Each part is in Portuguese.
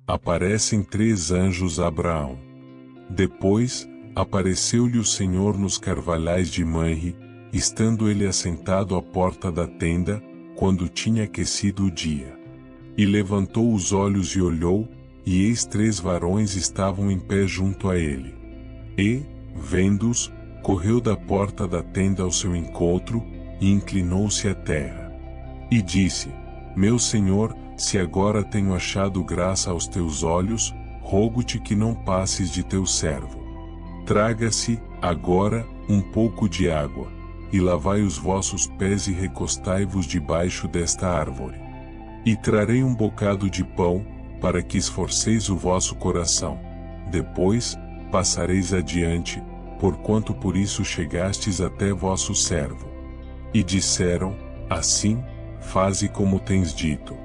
aparecem 3 anjos a Abraão. Depois, apareceu-lhe o Senhor nos carvalhais de Manre, estando ele assentado à porta da tenda, quando tinha aquecido o dia. E levantou os olhos e olhou, e eis 3 varões estavam em pé junto a ele. E, vendo-os, correu da porta da tenda ao seu encontro, e inclinou-se à terra. E disse: Meu Senhor, se agora tenho achado graça aos teus olhos, rogo-te que não passes de teu servo. Traga-se, agora, um pouco de água, e lavai os vossos pés e recostai-vos debaixo desta árvore. E trarei um bocado de pão, para que esforceis o vosso coração. Depois, passareis adiante, porquanto por isso chegastes até vosso servo. E disseram: Assim, faze como tens dito.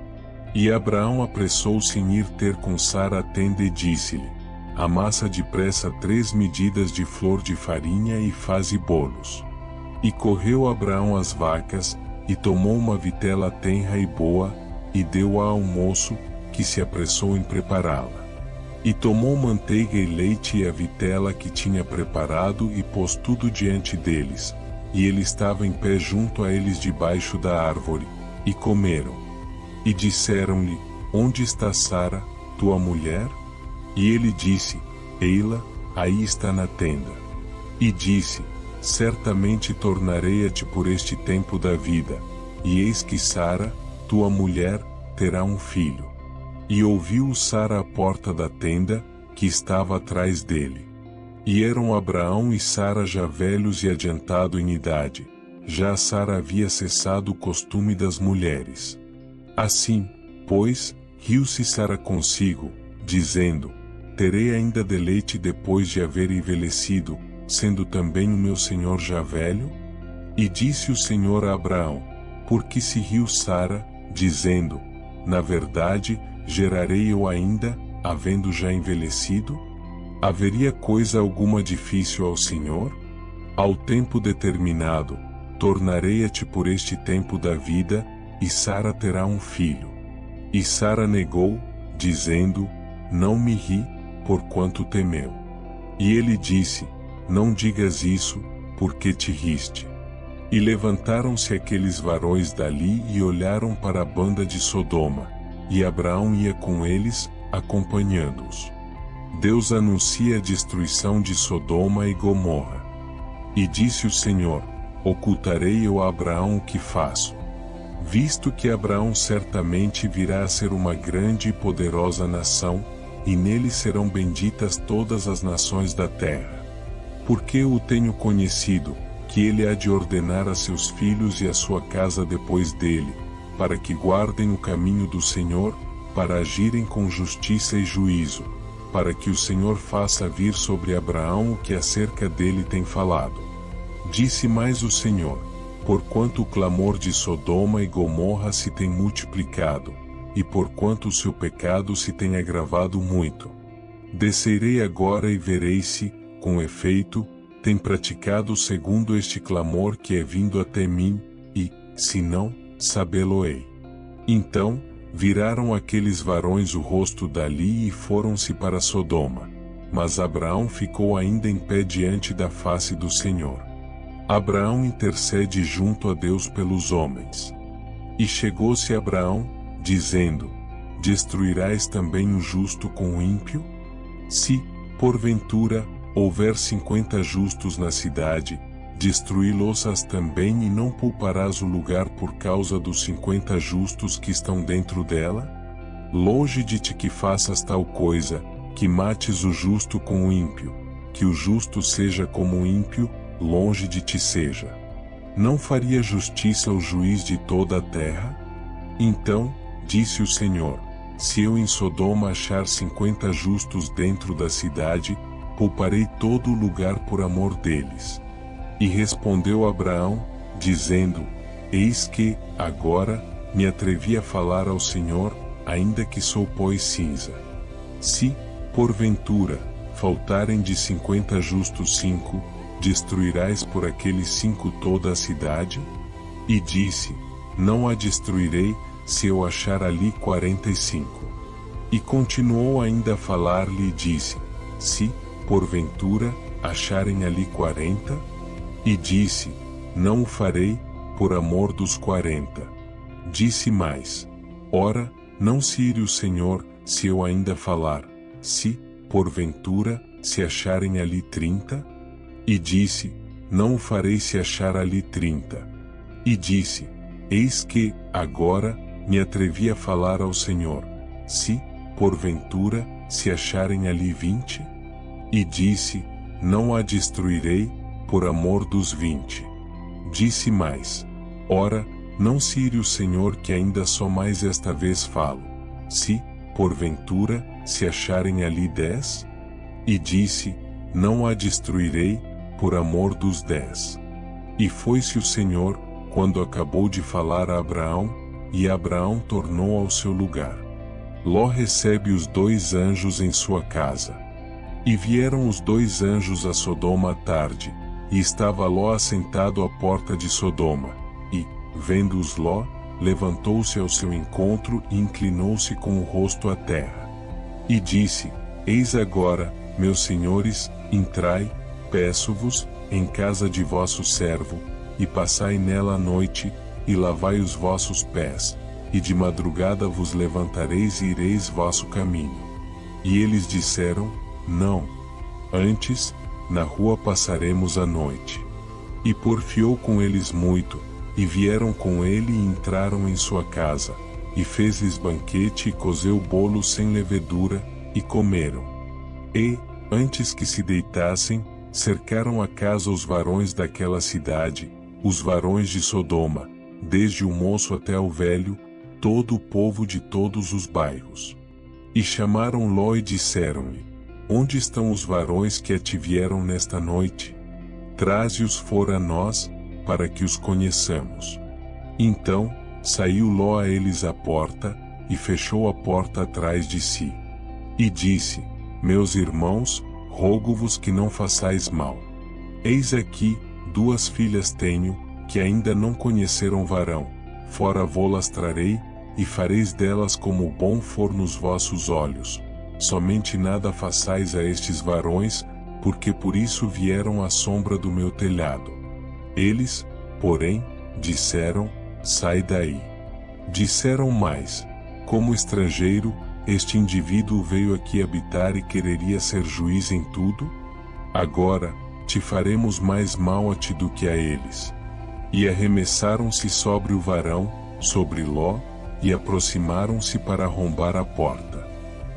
E Abraão apressou-se em ir ter com Sara a tenda e disse-lhe: Amassa depressa 3 medidas de flor de farinha e faze bolos. E correu Abraão às vacas, e tomou uma vitela tenra e boa, e deu-a ao moço, que se apressou em prepará-la. E tomou manteiga e leite e a vitela que tinha preparado e pôs tudo diante deles, e ele estava em pé junto a eles debaixo da árvore, e comeram. E disseram-lhe: Onde está Sara, tua mulher? E ele disse: Ei-la, aí está na tenda. E disse: Certamente tornarei-a-te por este tempo da vida, e eis que Sara, tua mulher, terá um filho. E ouviu Sara à porta da tenda, que estava atrás dele. E eram Abraão e Sara já velhos e adiantado em idade, já Sara havia cessado o costume das mulheres. Assim, pois, riu-se Sara consigo, dizendo: Terei ainda deleite depois de haver envelhecido, sendo também o meu senhor já velho? E disse o Senhor a Abraão: Por que se riu Sara, dizendo: Na verdade, gerarei eu ainda, havendo já envelhecido? Haveria coisa alguma difícil ao Senhor? Ao tempo determinado, tornarei-a-te por este tempo da vida, e Sara terá um filho. E Sara negou, dizendo: Não me ri, porquanto temeu. E ele disse: Não digas isso, porque te riste. E levantaram-se aqueles varões dali e olharam para a banda de Sodoma, e Abraão ia com eles, acompanhando-os. Deus anuncia a destruição de Sodoma e Gomorra. E disse o Senhor: Ocultarei eu a Abraão o que faço? Visto que Abraão certamente virá a ser uma grande e poderosa nação, e nele serão benditas todas as nações da terra. Porque eu o tenho conhecido, que ele há de ordenar a seus filhos e a sua casa depois dele, para que guardem o caminho do Senhor, para agirem com justiça e juízo, para que o Senhor faça vir sobre Abraão o que acerca dele tem falado. Disse mais o Senhor: Porquanto o clamor de Sodoma e Gomorra se tem multiplicado, e porquanto o seu pecado se tem agravado muito, descerei agora e verei se, com efeito, tem praticado segundo este clamor que é vindo até mim, e, se não, sabê-lo-ei. Então, viraram aqueles varões o rosto dali e foram-se para Sodoma. Mas Abraão ficou ainda em pé diante da face do Senhor. Abraão intercede junto a Deus pelos homens. E chegou-se Abraão, dizendo: Destruirás também o justo com o ímpio? Se, porventura, houver 50 justos na cidade, destruí-los-ás também e não pouparás o lugar por causa dos 50 justos que estão dentro dela? Longe de ti que faças tal coisa, que mates o justo com o ímpio, que o justo seja como o ímpio, longe de ti seja. Não faria justiça o juiz de toda a terra? Então, disse o Senhor: Se eu em Sodoma achar 50 justos dentro da cidade, pouparei todo o lugar por amor deles. E respondeu Abraão, dizendo: Eis que, agora, me atrevi a falar ao Senhor, ainda que sou pó e cinza. Se, porventura, faltarem de 50 justos 5, destruirás por aqueles 5 toda a cidade? E disse: Não a destruirei, se eu achar ali 45. E continuou ainda a falar-lhe e disse: Se, porventura, acharem ali 40? E disse: Não o farei, por amor dos 40. Disse mais: Ora, não se ire o Senhor, se eu ainda falar: Se, porventura, se acharem ali 30? E disse: Não o farei se achar ali 30. E disse: Eis que, agora, me atrevi a falar ao Senhor: Se, porventura, se acharem ali 20? E disse: Não a destruirei, por amor dos 20. Disse mais: Ora, não se ire o Senhor, que ainda só mais esta vez falo: Se, porventura, se acharem ali 10? E disse: Não a destruirei, por amor dos 10. E foi-se o Senhor, quando acabou de falar a Abraão, e Abraão tornou ao seu lugar. Ló recebe os 2 anjos em sua casa. E vieram os 2 anjos a Sodoma à tarde, e estava Ló assentado à porta de Sodoma, e, vendo-os Ló, levantou-se ao seu encontro e inclinou-se com o rosto à terra. E disse: Eis agora, meus senhores, entrai, peço-vos, em casa de vosso servo, e passai nela a noite, e lavai os vossos pés, e de madrugada vos levantareis e ireis vosso caminho. E eles disseram: Não. Antes, na rua passaremos a noite. E porfiou com eles muito, e vieram com ele e entraram em sua casa, e fez-lhes banquete e cozeu bolos sem levedura, e comeram. E, antes que se deitassem, cercaram a casa os varões daquela cidade, os varões de Sodoma, desde o moço até o velho, todo o povo de todos os bairros. E chamaram Ló e disseram-lhe: Onde estão os varões que a te vieram nesta noite? Traze-os fora a nós, para que os conheçamos. Então, saiu Ló a eles à porta, e fechou a porta atrás de si. E disse: Meus irmãos, rogo-vos que não façais mal. Eis aqui, 2 filhas tenho, que ainda não conheceram varão, fora vô-las trarei, e fareis delas como bom for nos vossos olhos. Somente nada façais a estes varões, porque por isso vieram à sombra do meu telhado. Eles, porém, disseram: Sai daí. Disseram mais: Como estrangeiro, este indivíduo veio aqui habitar e quereria ser juiz em tudo? Agora, te faremos mais mal a ti do que a eles. E arremessaram-se sobre o varão, sobre Ló, e aproximaram-se para arrombar a porta.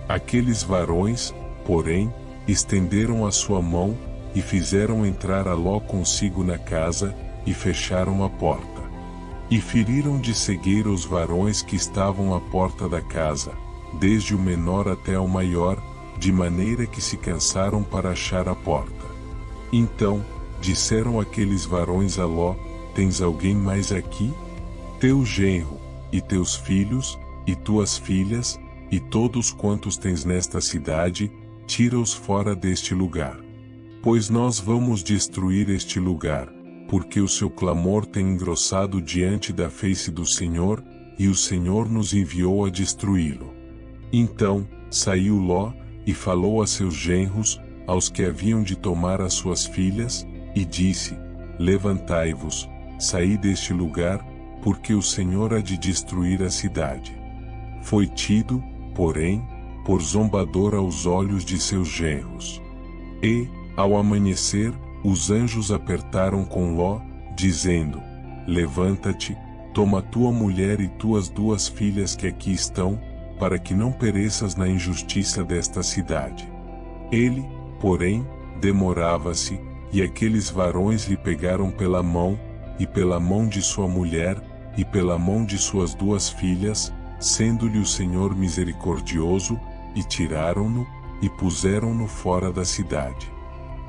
Aqueles varões, porém, estenderam a sua mão, e fizeram entrar a Ló consigo na casa, e fecharam a porta. E feriram de cegueira os varões que estavam à porta da casa, desde o menor até o maior, de maneira que se cansaram para achar a porta. Então, disseram aqueles varões a Ló: Tens alguém mais aqui? Teu genro, e teus filhos, e tuas filhas, e todos quantos tens nesta cidade, tira-os fora deste lugar. Pois nós vamos destruir este lugar, porque o seu clamor tem engrossado diante da face do Senhor, e o Senhor nos enviou a destruí-lo. Então, saiu Ló, e falou a seus genros, aos que haviam de tomar as suas filhas, e disse: Levantai-vos, saí deste lugar, porque o Senhor há de destruir a cidade. Foi tido, porém, por zombador aos olhos de seus genros. E, ao amanhecer, os anjos apertaram com Ló, dizendo: Levanta-te, toma tua mulher e tuas 2 filhas que aqui estão, para que não pereças na injustiça desta cidade. Ele, porém, demorava-se, e aqueles varões lhe pegaram pela mão, e pela mão de sua mulher, e pela mão de suas 2 filhas, sendo-lhe o Senhor misericordioso, e tiraram-no, e puseram-no fora da cidade.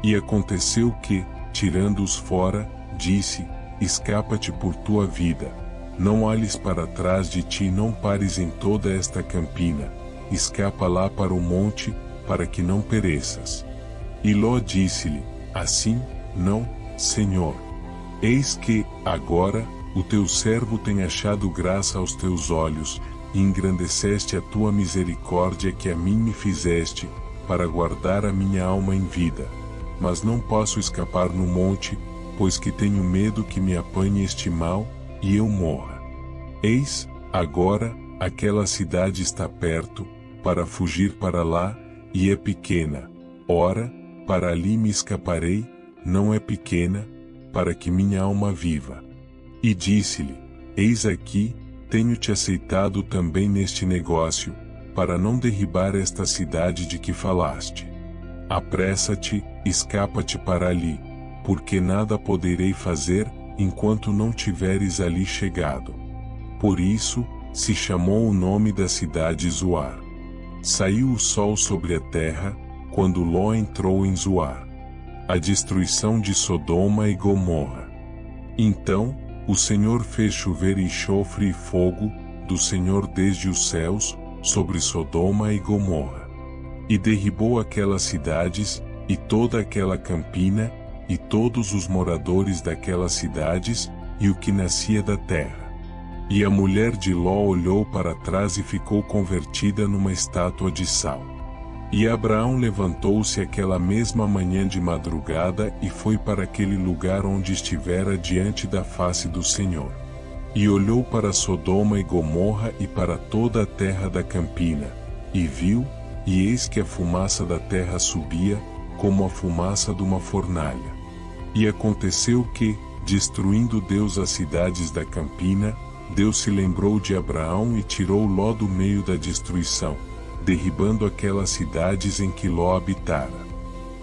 E aconteceu que, tirando-os fora, disse: Escapa-te por tua vida. Não olhes para trás de ti, não pares em toda esta campina, escapa lá para o monte, para que não pereças. E Ló disse-lhe: Assim, não, Senhor. Eis que, agora, o teu servo tem achado graça aos teus olhos, e engrandeceste a tua misericórdia que a mim me fizeste, para guardar a minha alma em vida. Mas não posso escapar no monte, pois que tenho medo que me apanhe este mal, e eu morra. Eis, agora, aquela cidade está perto, para fugir para lá, e é pequena. Ora, para ali me escaparei, não é pequena, para que minha alma viva. E disse-lhe: Eis aqui, tenho-te aceitado também neste negócio, para não derribar esta cidade de que falaste. Apressa-te, escapa-te para ali, porque nada poderei fazer, enquanto não tiveres ali chegado. Por isso, se chamou o nome da cidade Zoar. Saiu o sol sobre a terra, quando Ló entrou em Zoar. A destruição de Sodoma e Gomorra. Então, o Senhor fez chover enxofre e fogo, do Senhor desde os céus, sobre Sodoma e Gomorra. E derribou aquelas cidades, e toda aquela campina, e todos os moradores daquelas cidades, e o que nascia da terra. E a mulher de Ló olhou para trás e ficou convertida numa estátua de sal. E Abraão levantou-se aquela mesma manhã de madrugada e foi para aquele lugar onde estivera diante da face do Senhor. E olhou para Sodoma e Gomorra e para toda a terra da campina, e viu, e eis que a fumaça da terra subia, como a fumaça de uma fornalha. E aconteceu que, destruindo Deus as cidades da campina, Deus se lembrou de Abraão e tirou Ló do meio da destruição, derribando aquelas cidades em que Ló habitara.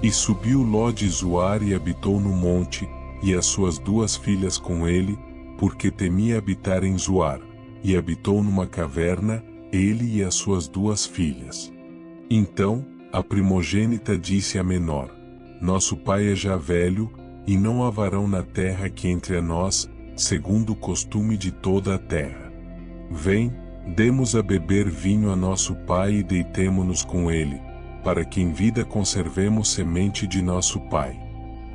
E subiu Ló de Zoar e habitou no monte, e as suas duas filhas com ele, porque temia habitar em Zoar, e habitou numa caverna, ele e as suas duas filhas. Então, a primogênita disse à menor: Nosso pai é já velho, e não há varão na terra que entre a nós, segundo o costume de toda a terra. Vem, demos a beber vinho a nosso pai e deitemo-nos com ele, para que em vida conservemos semente de nosso pai.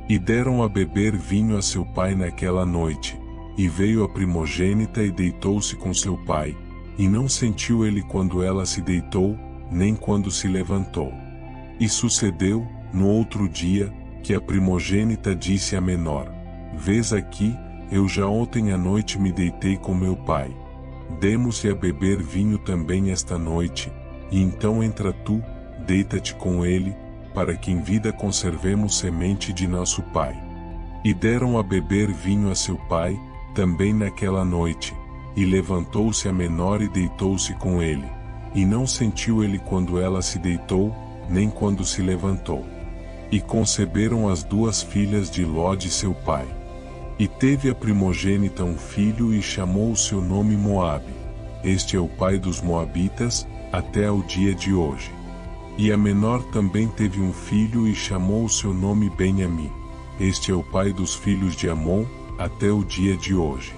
E deram a beber vinho a seu pai naquela noite, e veio a primogênita e deitou-se com seu pai, e não sentiu ele quando ela se deitou, nem quando se levantou. E sucedeu, no outro dia, que a primogênita disse à menor: Vês aqui, eu já ontem à noite me deitei com meu pai. Demos-lhe a beber vinho também esta noite, e então entra tu, deita-te com ele, para que em vida conservemos semente de nosso pai. E deram a beber vinho a seu pai, também naquela noite, e levantou-se a menor e deitou-se com ele, e não sentiu ele quando ela se deitou, nem quando se levantou. E conceberam as duas filhas de Ló de seu pai. E teve a primogênita um filho e chamou o seu nome Moabe. Este é o pai dos Moabitas, até ao dia de hoje. E a menor também teve um filho e chamou o seu nome Benjamim. Este é o pai dos filhos de Amon, até o dia de hoje.